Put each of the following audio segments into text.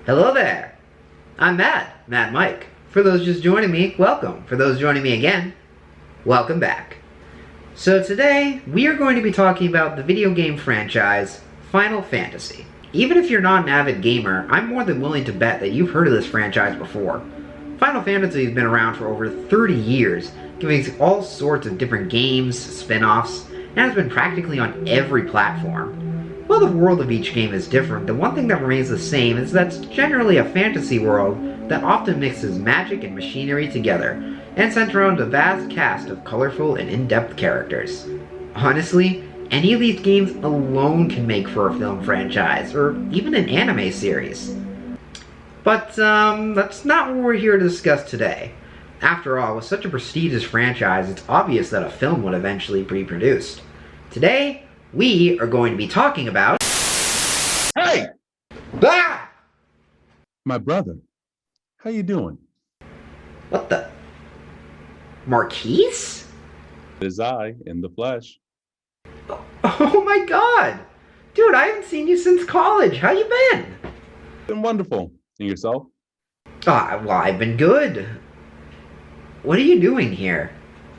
Hello there. I'm Mad Mike. For those just joining me, welcome. For those joining me again, welcome back. So today, we are going to be talking about the video game franchise, Final Fantasy. Even if you're not an avid gamer, I'm more than willing to bet that you've heard of this franchise before. Final Fantasy has been around for over 30 years, giving us all sorts of different games, spin-offs, and has been practically on every platform. While the world of each game is different, the one thing that remains the same is that it's generally a fantasy world that often mixes magic and machinery together, and centers around a vast cast of colorful and in-depth characters. Honestly, any of these games alone can make for a film franchise, or even an anime series. But, that's not what we're here to discuss today. After all, with such a prestigious franchise, it's obvious that a film would eventually be produced. Today, we are going to be talking about... Hey! Ah! My brother, how you doing? What the... Marquis? It is I, in the flesh. Oh my god! Dude, I haven't seen you since college. How you been? Been wonderful. And yourself? Well, I've been good. What are you doing here?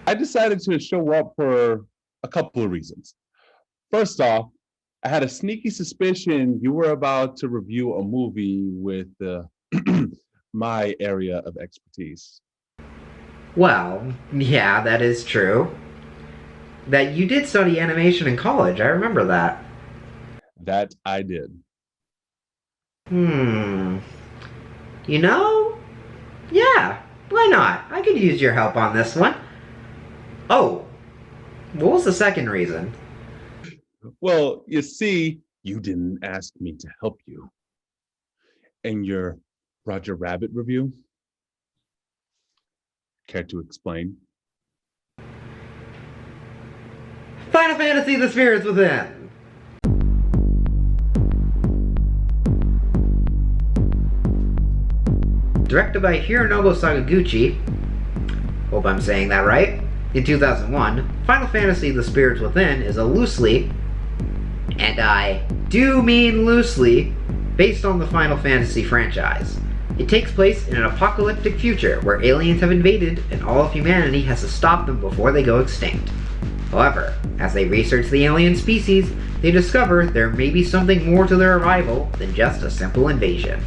I decided to show up for a couple of reasons. First off, I had a sneaky suspicion you were about to review a movie with my area of expertise. Well, yeah, that is true. That you did study animation in college, I remember that. That I did. You know? Yeah, why not? I could use your help on this one. Oh, what was the second reason? Well, you see, you didn't ask me to help you. In your Roger Rabbit review? Care to explain? Final Fantasy: The Spirits Within! Directed by Hironobu Sakaguchi, hope I'm saying that right, in 2001, Final Fantasy: The Spirits Within is a loosely, and I do mean loosely, based on the Final Fantasy franchise. It takes place in an apocalyptic future where aliens have invaded and all of humanity has to stop them before they go extinct. However, as they research the alien species, they discover there may be something more to their arrival than just a simple invasion.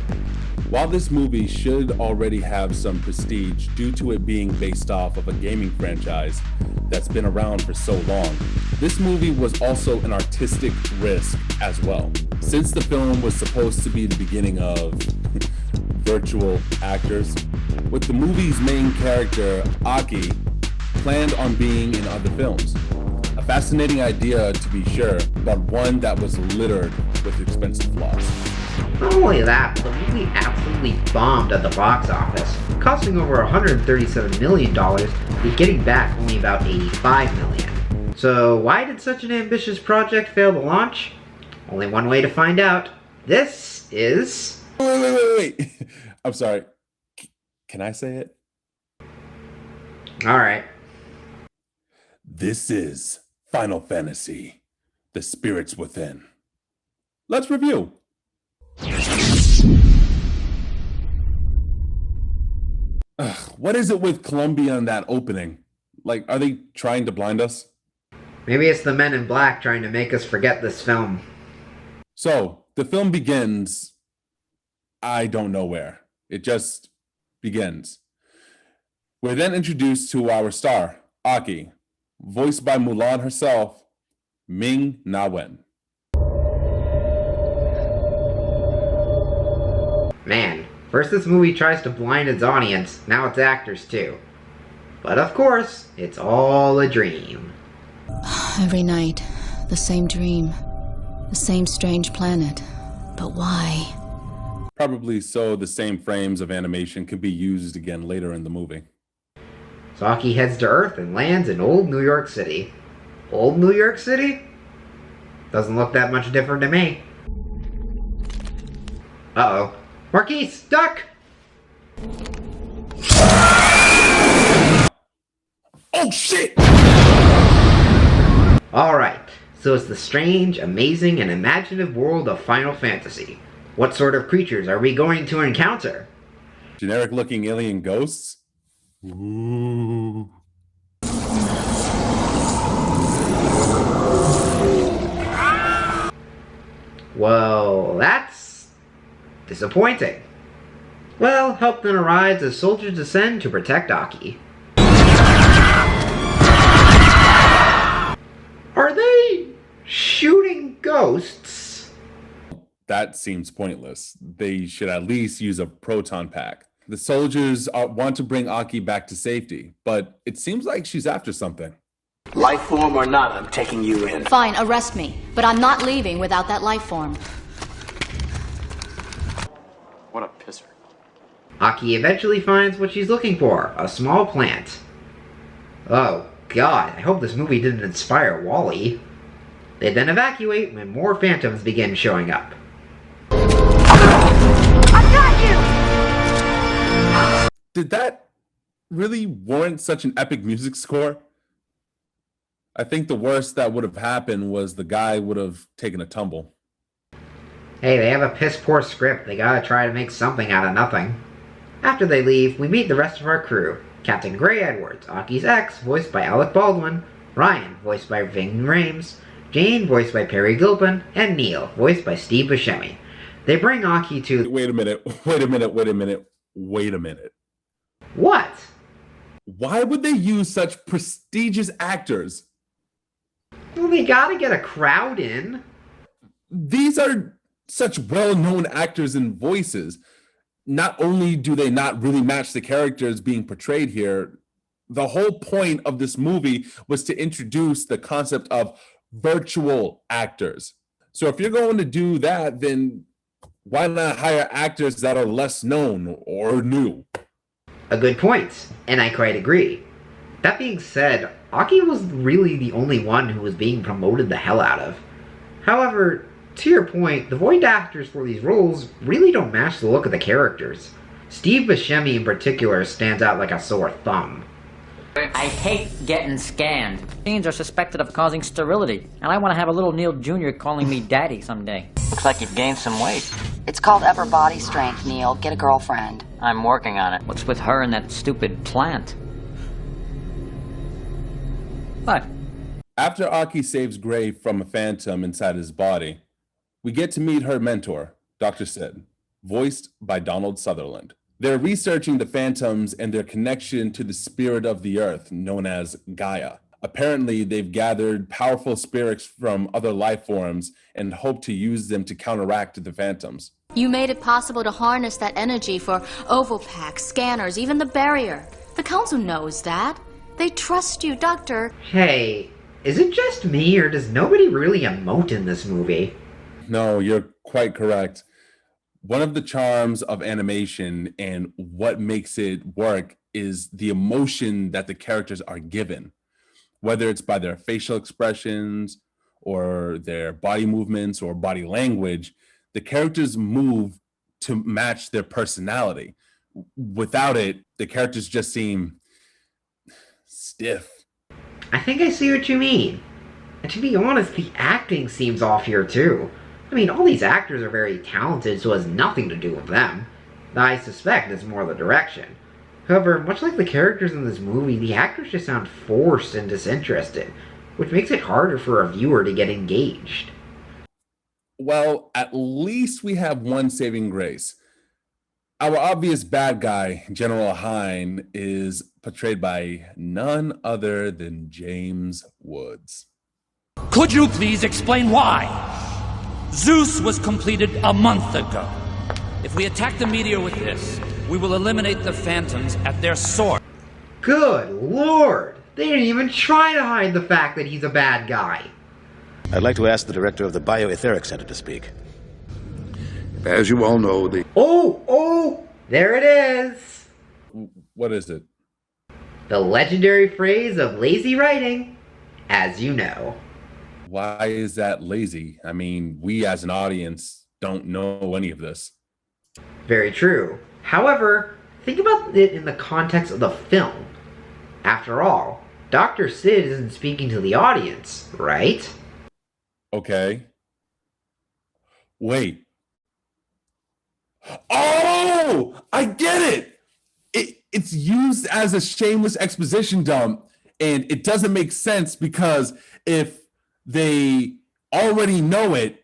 While this movie should already have some prestige due to it being based off of a gaming franchise that's been around for so long, this movie was also an artistic risk as well. Since the film was supposed to be the beginning of virtual actors, with the movie's main character, Aki, planned on being in other films. A fascinating idea, to be sure, but one that was littered with expensive flaws. Not only that, but the movie absolutely bombed at the box office, costing over $137 million, but getting back only about $85 million. So why did such an ambitious project fail to launch? Only one way to find out. This is... Wait. I'm sorry. Can I say it? Alright. This is Final Fantasy: The Spirits Within. Let's review. What is it with Columbia and that opening? Like, are they trying to blind us? Maybe it's the Men in Black trying to make us forget this film. So, the film begins, I don't know where. It just begins. We're then introduced to our star, Aki, voiced by Mulan herself, Ming-Na Wen. Man, first this movie tries to blind its audience, now its actors too. But of course, it's all a dream. Every night, the same dream, the same strange planet. But why? Probably so the same frames of animation can be used again later in the movie. Saki heads to Earth and lands in old New York City. Old New York City? Doesn't look that much different to me. Uh-oh. Marquis, duck! Oh shit! Alright, so it's the strange, amazing, and imaginative world of Final Fantasy. What sort of creatures are we going to encounter? Generic looking alien ghosts? Ooh. Well, that's disappointing. Well, help then arrives as soldiers descend to protect Aki. Are they shooting ghosts? That seems pointless. They should at least use a proton pack. The soldiers want to bring Aki back to safety, but it seems like she's after something. Life form or not, I'm taking you in. Fine, arrest me, but I'm not leaving without that life form. What a pisser. Aki eventually finds what she's looking for, a small plant. Oh god, I hope this movie didn't inspire Wall-E. They then evacuate when more phantoms begin showing up. I got you! Did that really warrant such an epic music score? I think the worst that would have happened was the guy would have taken a tumble. Hey, they have a piss-poor script. They gotta try to make something out of nothing. After they leave, we meet the rest of our crew. Captain Gray Edwards, Aki's ex, voiced by Alec Baldwin, Ryan, voiced by Ving Rhames, Jane, voiced by Perry Gilpin, and Neil, voiced by Steve Buscemi. They bring Aki to... Wait a minute. What? Why would they use such prestigious actors? Well, they gotta get a crowd in. These are such well-known actors and voices. Not only do they not really match the characters being portrayed here, the whole point of this movie was to introduce the concept of virtual actors. So if you're going to do that, then why not hire actors that are less known or new? A good point, and I quite agree. That being said, Aki was really the only one who was being promoted the hell out of. However, to your point, the voice actors for these roles really don't match the look of the characters. Steve Buscemi in particular stands out like a sore thumb. I hate getting scanned. Teens are suspected of causing sterility, and I want to have a little Neil Jr. calling me daddy someday. Looks like you've gained some weight. It's called upper body strength, Neil. Get a girlfriend. I'm working on it. What's with her and that stupid plant? What? After Aki saves Gray from a phantom inside his body, we get to meet her mentor, Dr. Sid, voiced by Donald Sutherland. They're researching the phantoms and their connection to the spirit of the earth, known as Gaia. Apparently, they've gathered powerful spirits from other life forms and hope to use them to counteract the phantoms. You made it possible to harness that energy for Ovopack, scanners, even the barrier. The council knows that. They trust you, Doctor. Hey, is it just me, or does nobody really emote in this movie? No, you're quite correct. One of the charms of animation and what makes it work is the emotion that the characters are given, whether it's by their facial expressions or their body movements or body language. The characters move to match their personality. Without it, the characters just seem stiff. I think I see what you mean. And to be honest, the acting seems off here too. I mean, all these actors are very talented, so it has nothing to do with them. I suspect it's more the direction. However, much like the characters in this movie, the actors just sound forced and disinterested, which makes it harder for a viewer to get engaged. Well, at least we have one saving grace. Our obvious bad guy, General Hine, is portrayed by none other than James Woods. Could you please explain why? Zeus was completed a month ago. If we attack the meteor with this, we will eliminate the phantoms at their source. Good lord! They didn't even try to hide the fact that he's a bad guy. I'd like to ask the director of the Bioetheric Center to speak. As you all know, the... Oh! There it is! What is it? The legendary phrase of lazy writing, as you know. Why is that lazy? I mean, we as an audience don't know any of this. Very true. However, think about it in the context of the film. After all, Dr. Sid isn't speaking to the audience, right? Okay. Wait. I get it. It's used as a shameless exposition dump, and it doesn't make sense because if they already know it,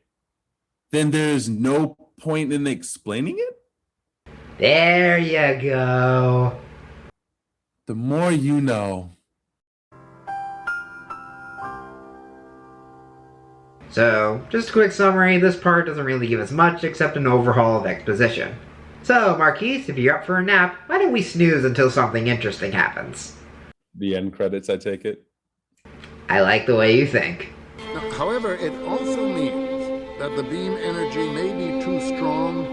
then there's no point in explaining it? There you go. The more you know. So, just a quick summary, this part doesn't really give us much except an overhaul of exposition. So, Marquis, if you're up for a nap, why don't we snooze until something interesting happens? The end credits, I take it? I like the way you think. Now, however, it also means that the beam energy may be too strong,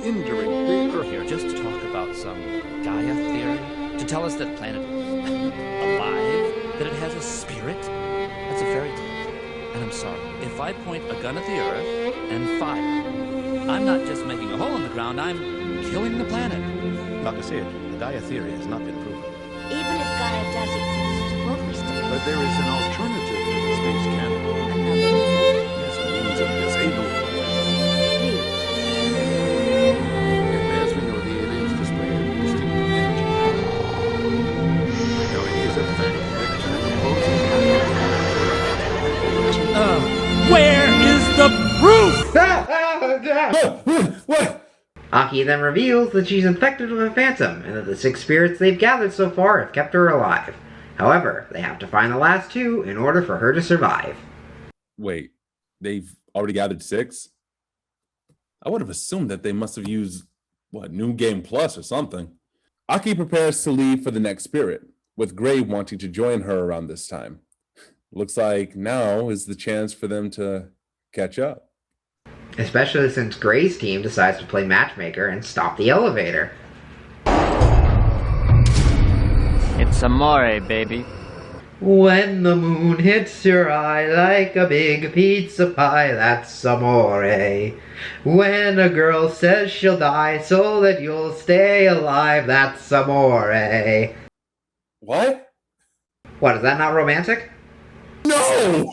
injuring the Earth. Here just to talk about some Gaia theory, to tell us that planet is alive, that it has a spirit. That's a fairy tale. And I'm sorry, if I point a gun at the Earth and fire, I'm not just making a hole in the ground, I'm killing the planet. Dr. Sid, the Gaia theory has not been proven. Even if Gaia does exist, won't we still... But there is an alternative to the space cannon. Another method? Yes, a means of disabling the Please. And as we know, the aliens display a distinct energy power. Now, it is a fact that Where is the proof? What? Aki then reveals that she's infected with a phantom, and that the 6 spirits they've gathered so far have kept her alive. However, they have to find the last 2 in order for her to survive. Wait, they've already gathered 6? I would have assumed that they must have used, New Game Plus or something. Aki prepares to leave for the next spirit, with Gray wanting to join her around this time. Looks like now is the chance for them to catch up. Especially since Gray's team decides to play matchmaker and stop the elevator. It's amore, baby. When the moon hits your eye like a big pizza pie, that's amore. When a girl says she'll die so that you'll stay alive, that's amore. What? What, is that not romantic? No!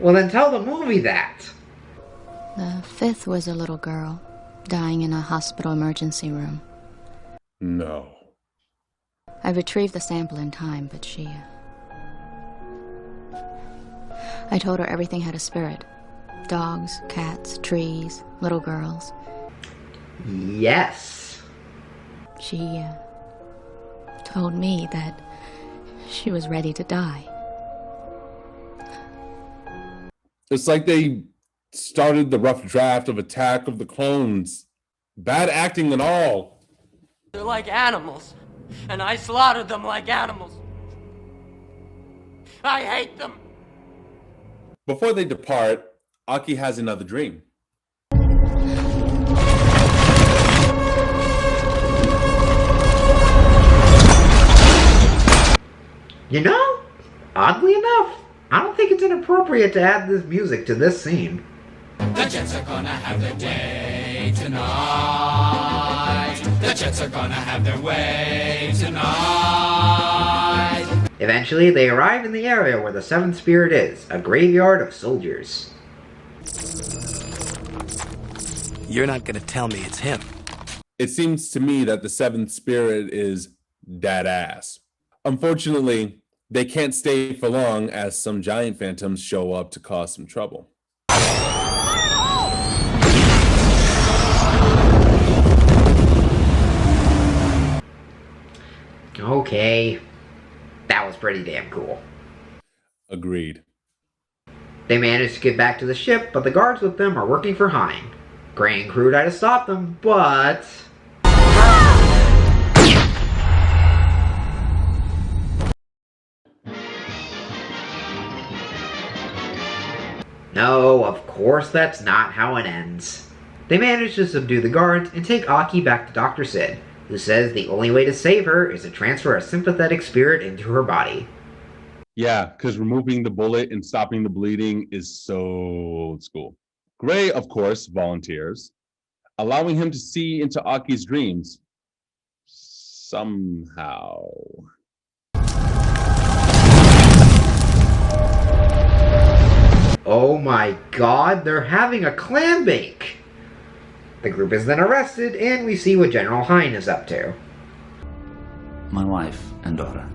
Well then tell the movie that. The 5th was a little girl, dying in a hospital emergency room. No. I retrieved the sample in time, but she... I told her everything had a spirit. Dogs, cats, trees, little girls. Yes. She told me that she was ready to die. It's like they started the rough draft of Attack of the Clones. Bad acting and all. They're like animals, and I slaughtered them like animals. I hate them. Before they depart, Aki has another dream. You know, oddly enough, I don't think it's inappropriate to add this music to this scene. The Jets are gonna have their day tonight. The Jets are gonna have their way tonight. Eventually, they arrive in the area where the 7th spirit is, a graveyard of soldiers. You're not gonna tell me it's him. It seems to me that the 7th spirit is dead ass. Unfortunately, they can't stay for long as some giant phantoms show up to cause some trouble. Okay, that was pretty damn cool. Agreed. They manage to get back to the ship, but the guards with them are working for Hein. Gray and crew try to stop them, but... No, of course that's not how it ends. They manage to subdue the guards and take Aki back to Dr. Sid, who says the only way to save her is to transfer a sympathetic spirit into her body. Yeah, because removing the bullet and stopping the bleeding is so old school. Gray, of course, volunteers, allowing him to see into Aki's dreams. Somehow. Oh my god, they're having a clam bake! The group is then arrested, and we see what General Hein is up to. My wife and daughter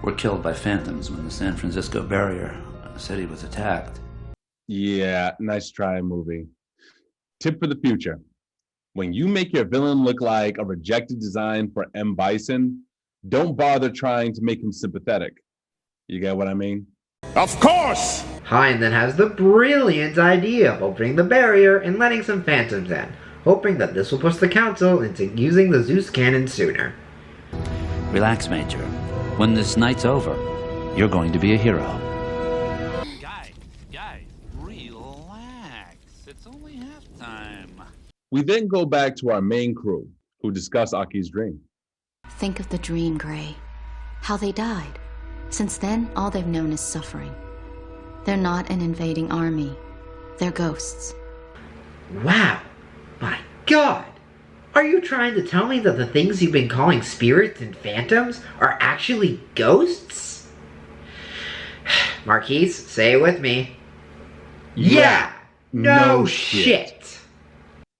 were killed by phantoms when the San Francisco barrier city was attacked. Yeah, nice try, movie. Tip for the future. When you make your villain look like a rejected design for M. Bison, don't bother trying to make him sympathetic. You get what I mean? Of course! Hein then has the brilliant idea of opening the barrier and letting some phantoms in, hoping that this will push the council into using the Zeus cannon sooner. Relax, Major. When this night's over, you're going to be a hero. Guys, relax. It's only halftime. We then go back to our main crew, who discuss Aki's dream. Think of the dream, Gray. How they died. Since then, all they've known is suffering. They're not an invading army. They're ghosts. Wow! My God! Are you trying to tell me that the things you've been calling spirits and phantoms are actually ghosts? Marquis, say it with me. Yeah! No shit!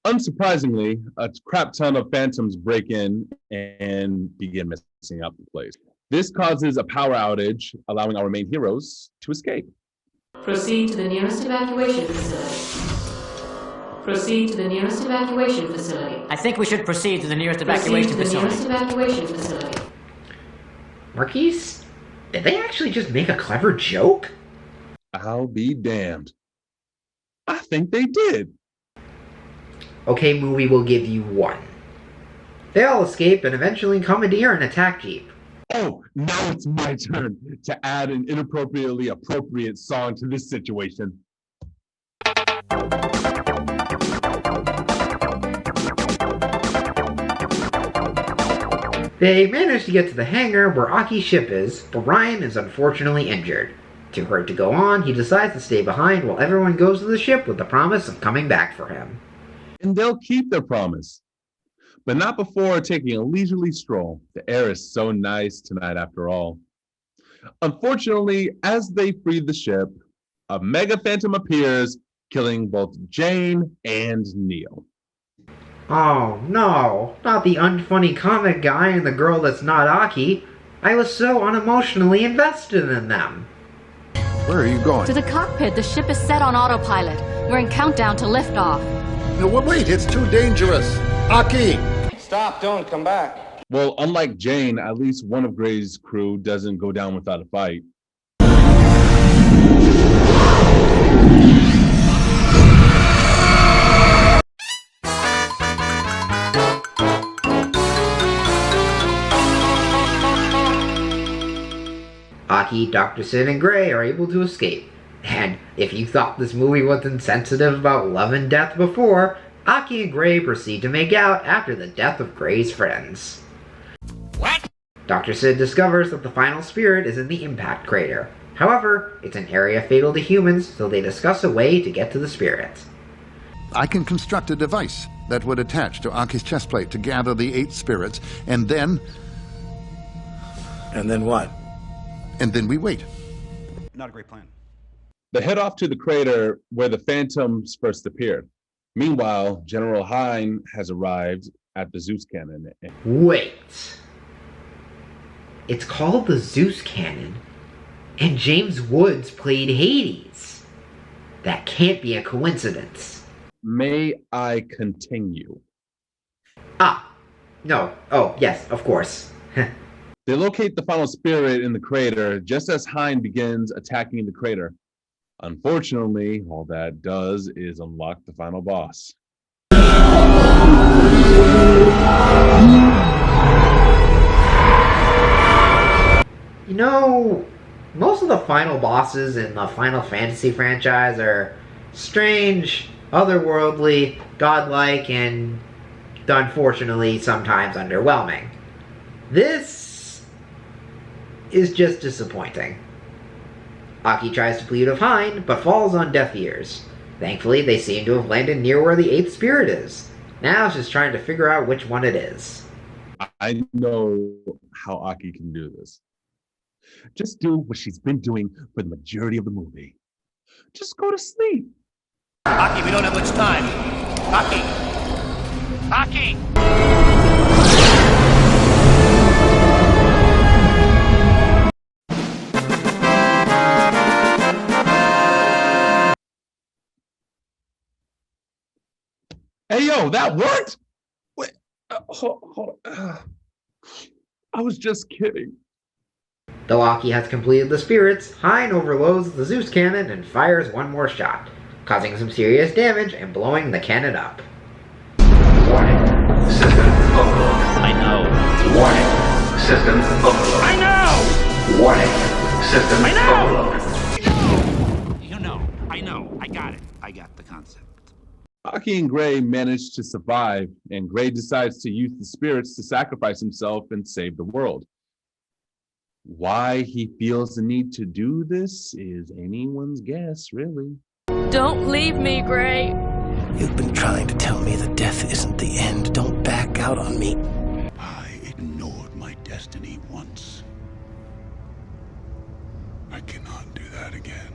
Unsurprisingly, a crap ton of phantoms break in and begin messing up the place. This causes a power outage, allowing our main heroes to escape. Proceed to the nearest evacuation facility. Proceed to the nearest evacuation facility. I think we should proceed to the nearest evacuation facility. Proceed to the nearest evacuation facility. Marquis, did they actually just make a clever joke? I'll be damned. I think they did. Okay, movie will give you one. They all escape and eventually commandeer an attack jeep. Oh, now it's my turn to add an inappropriately appropriate song to this situation. They manage to get to the hangar where Aki's ship is, but Ryan is unfortunately injured. Too hurt to go on, he decides to stay behind while everyone goes to the ship with the promise of coming back for him. And they'll keep their promise. But not before taking a leisurely stroll. The air is so nice tonight after all. Unfortunately, as they free the ship, a mega phantom appears, killing both Jane and Neil. Oh no, not the unfunny comic guy and the girl that's not Aki. I was so unemotionally invested in them. Where are you going? To the cockpit. The ship is set on autopilot. We're in countdown to liftoff. No, wait, it's too dangerous. Aki! Stop, don't come back. Well, unlike Jane, at least one of Gray's crew doesn't go down without a fight. Aki, Dr. Sid, and Gray are able to escape. And if you thought this movie was insensitive about love and death before, Aki and Gray proceed to make out after the death of Gray's friends. What? Dr. Sid discovers that the final spirit is in the impact crater. However, it's an area fatal to humans, so they discuss a way to get to the spirit. I can construct a device that would attach to Aki's chest plate to gather the 8 spirits, and then... And then what? And then we wait. Not a great plan. They head off to the crater where the phantoms first appeared. Meanwhile, General Hein has arrived at the Zeus cannon. Wait. It's called the Zeus cannon, and James Woods played Hades. That can't be a coincidence. May I continue? No. Oh, yes, of course. They locate the final spirit in the crater just as Hein begins attacking the crater. Unfortunately, all that does is unlock the final boss. You know, most of the final bosses in the Final Fantasy franchise are strange, otherworldly, godlike, and unfortunately sometimes underwhelming. This is just disappointing. Aki tries to plead with Hein, but falls on deaf ears. Thankfully, they seem to have landed near where the 8th spirit is. Now it's just trying to figure out which one it is. I know how Aki can do this. Just do what she's been doing for the majority of the movie. Just go to sleep. Hockey, we don't have much time. Hockey! Hockey! Hey, yo, that worked? Wait, hold on. I was just kidding. The Loki has completed the spirits, Hein overloads the Zeus cannon and fires one more shot, causing some serious damage and blowing the cannon up. Warning. System overload. I know. Warning. System overload. I know! Warning. System I know! overload. You know. I know. I got it. I got the concept. Hockey and Gray manage to survive, and Gray decides to use the spirits to sacrifice himself and save the world. Why he feels the need to do this is anyone's guess, really. Don't leave me, Gray. You've been trying to tell me that death isn't the end. Don't back out on me. I ignored my destiny once. I cannot do that again.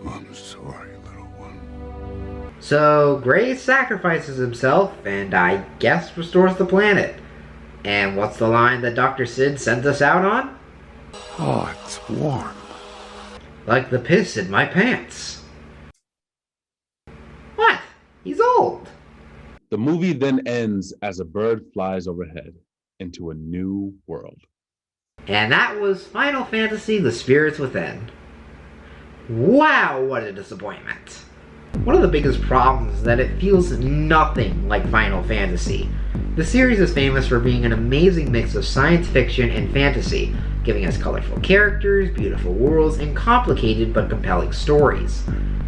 I'm sorry, little one. So Gray sacrifices himself and I guess restores the planet. And what's the line that Dr. Sid sends us out on? Oh, it's warm. Like the piss in my pants. What? He's old. The movie then ends as a bird flies overhead into a new world. And that was Final Fantasy: The Spirits Within. Wow, what a disappointment. One of the biggest problems is that it feels nothing like Final Fantasy. The series is famous for being an amazing mix of science fiction and fantasy, giving us colorful characters, beautiful worlds, and complicated but compelling stories.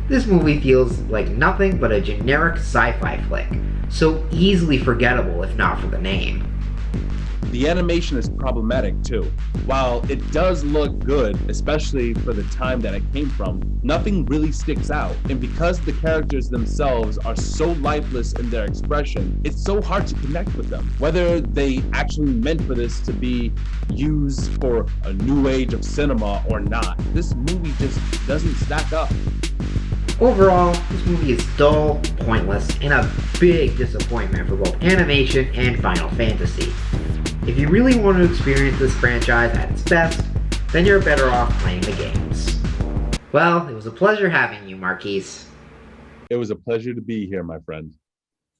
This movie feels like nothing but a generic sci-fi flick, so easily forgettable if not for the name. The animation is problematic too. While it does look good, especially for the time that it came from, nothing really sticks out. And because the characters themselves are so lifeless in their expression, it's so hard to connect with them. Whether they actually meant for this to be used for a new age of cinema or not, this movie just doesn't stack up. Overall, this movie is dull, pointless, and a big disappointment for both animation and Final Fantasy. If you really want to experience this franchise at its best, then you're better off playing the games. Well, it was a pleasure having you, Marquis. It was a pleasure to be here, my friend.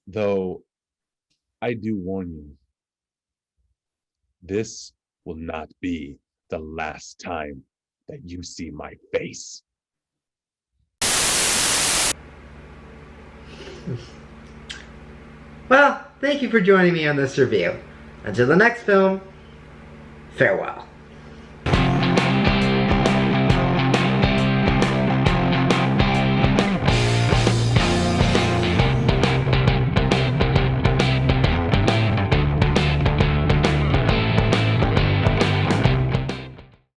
Though, I do warn you, this will not be the last time that you see my face. Well, thank you for joining me on this review. Until the next film, farewell.